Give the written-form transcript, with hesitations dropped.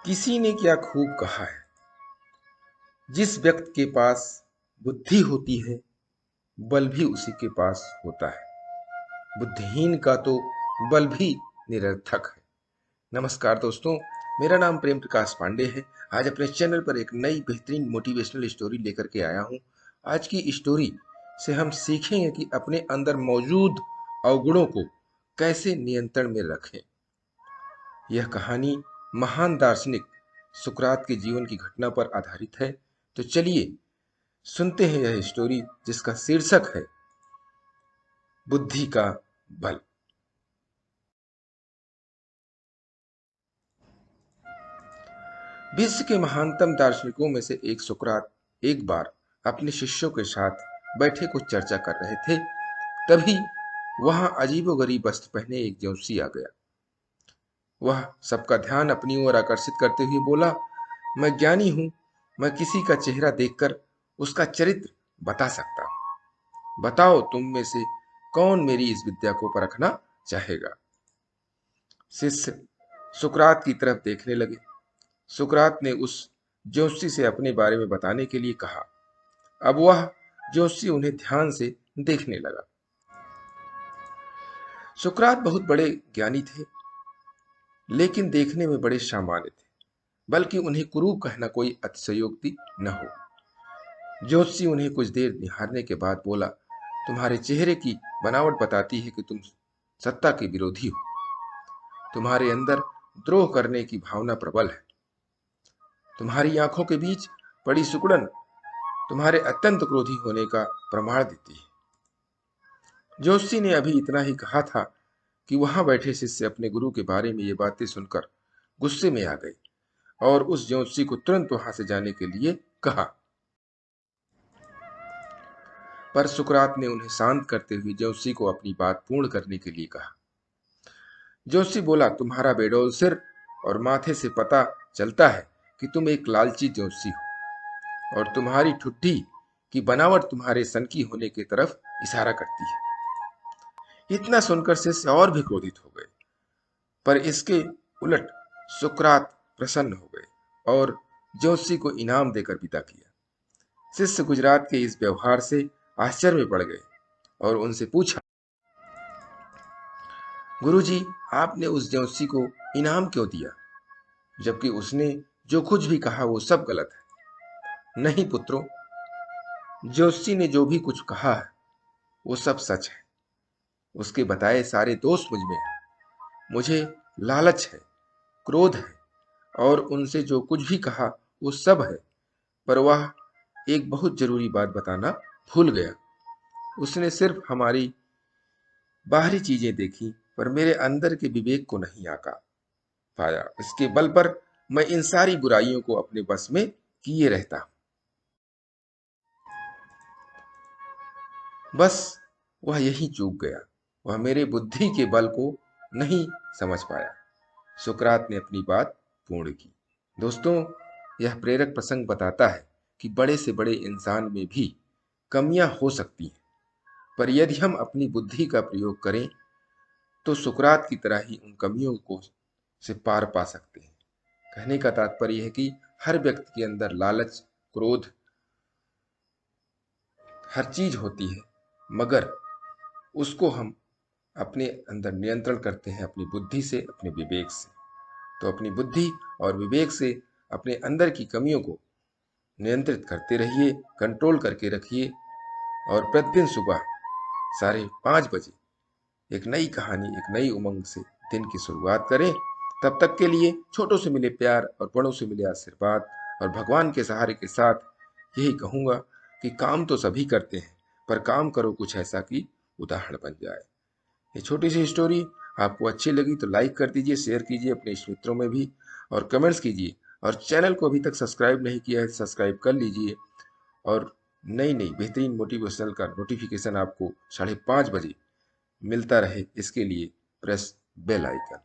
किसी ने क्या खूब कहा है, जिस व्यक्ति के पास बुद्धि होती है बल भी उसी के पास होता है। बुद्धिहीन का तो बल भी निरर्थक है। नमस्कार दोस्तों, मेरा नाम प्रेम प्रकाश पांडे है। आज अपने चैनल पर एक नई बेहतरीन मोटिवेशनल स्टोरी लेकर के आया हूँ। आज की स्टोरी से हम सीखेंगे कि अपने अंदर मौजूद अवगुणों को कैसे नियंत्रण में रखें। यह कहानी महान दार्शनिक सुकरात के जीवन की घटना पर आधारित है। तो चलिए सुनते हैं यह स्टोरी, जिसका शीर्षक है बुद्धि का बल। विश्व के महानतम दार्शनिकों में से एक सुकरात एक बार अपने शिष्यों के साथ बैठे कुछ चर्चा कर रहे थे। तभी वहां अजीबोगरीब वस्त्र पहने एक ज्योतिषी आ गया। वह सबका ध्यान अपनी ओर आकर्षित करते हुए बोला, मैं ज्ञानी हूं, मैं किसी का चेहरा देखकर उसका चरित्र बता सकता हूं। बताओ, तुम में से कौन मेरी इस विद्या को परखना चाहेगा। शिष्य सुकरात की तरफ देखने लगे। सुकरात ने उस ज्योतिषी से अपने बारे में बताने के लिए कहा। अब वह ज्योतिषी उन्हें ध्यान से देखने लगा। सुकरात बहुत बड़े ज्ञानी थे, लेकिन देखने में बड़े सामान्य थे, बल्कि उन्हें कुरूप कहना कोई अतिशयोक्ति न हो। ज्योतिषी उन्हें कुछ देर निहारने के बाद बोला, तुम्हारे चेहरे की बनावट बताती है कि तुम सत्ता के विरोधी हो। तुम्हारे अंदर द्रोह करने की भावना प्रबल है। तुम्हारी आंखों के बीच पड़ी सुकुड़न तुम्हारे अत्यंत क्रोधी होने का प्रमाण देती है। ज्योतिषी ने अभी इतना ही कहा था कि वहां बैठे शिष्य अपने गुरु के बारे में ये बातें सुनकर गुस्से में आ गए और उस ज्योतिषी को तुरंत वहां से जाने के लिए कहा। पर सुकरात ने उन्हें शांत करते हुए ज्योतिषी को अपनी बात पूर्ण करने के लिए कहा। ज्योतिषी बोला, तुम्हारा बेडौल सिर और माथे से पता चलता है कि तुम एक लालची ज्योतिषी हो, और तुम्हारी ठुड्डी की बनावट तुम्हारे सनकी होने की तरफ इशारा करती है। इतना सुनकर शिष्य और भी क्रोधित हो गए, पर इसके उलट सुकरात प्रसन्न हो गए और ज्योतिषी को इनाम देकर विदा किया। शिष्य गुजरात के इस व्यवहार से आश्चर्य में पड़ गए और उनसे पूछा, गुरुजी, आपने उस ज्योतिषी को इनाम क्यों दिया, जबकि उसने जो कुछ भी कहा वो सब गलत है। नहीं पुत्रों, ज्योतिषी ने जो भी कुछ कहा है वो सब सच है। उसके बताए सारे दोष मुझ में है। मुझे लालच है, क्रोध है, और उनसे जो कुछ भी कहा वो सब है। पर वह एक बहुत जरूरी बात बताना भूल गया। उसने सिर्फ हमारी बाहरी चीजें देखी, पर मेरे अंदर के विवेक को नहीं आका पाया। इसके बल पर मैं इन सारी बुराइयों को अपने बस में किए रहता हूं। बस वह यही चूक गया। वह मेरे बुद्धि के बल को नहीं समझ पाया। सुकरात ने अपनी बात पूर्ण की। दोस्तों, यह प्रेरक प्रसंग बताता है कि बड़े से बड़े इंसान में भी कमियां हो सकती हैं, पर यदि हम अपनी बुद्धि का प्रयोग करें तो सुकरात की तरह ही उन कमियों को से पार पा सकते हैं। कहने का तात्पर्य है कि हर व्यक्ति के अंदर लालच, क्रोध, हर चीज होती है, मगर उसको हम अपने अंदर नियंत्रण करते हैं अपनी बुद्धि से, अपने विवेक से। तो अपनी बुद्धि और विवेक से अपने अंदर की कमियों को नियंत्रित करते रहिए, कंट्रोल करके रखिए, और प्रतिदिन सुबह 5:30 बजे एक नई कहानी, एक नई उमंग से दिन की शुरुआत करें। तब तक के लिए छोटों से मिले प्यार और बड़ों से मिले आशीर्वाद और भगवान के सहारे के साथ यही कहूंगा कि काम तो सभी करते हैं, पर काम करो कुछ ऐसा कि उदाहरण बन जाए। ये छोटी सी स्टोरी आपको अच्छी लगी तो लाइक कर दीजिए, शेयर कीजिए अपने इष्ट मित्रों में भी, और कमेंट्स कीजिए। और चैनल को अभी तक सब्सक्राइब नहीं किया है, सब्सक्राइब कर लीजिए, और नई नई बेहतरीन मोटिवेशनल का नोटिफिकेशन आपको 5:30 बजे मिलता रहे, इसके लिए प्रेस बेल आइकन।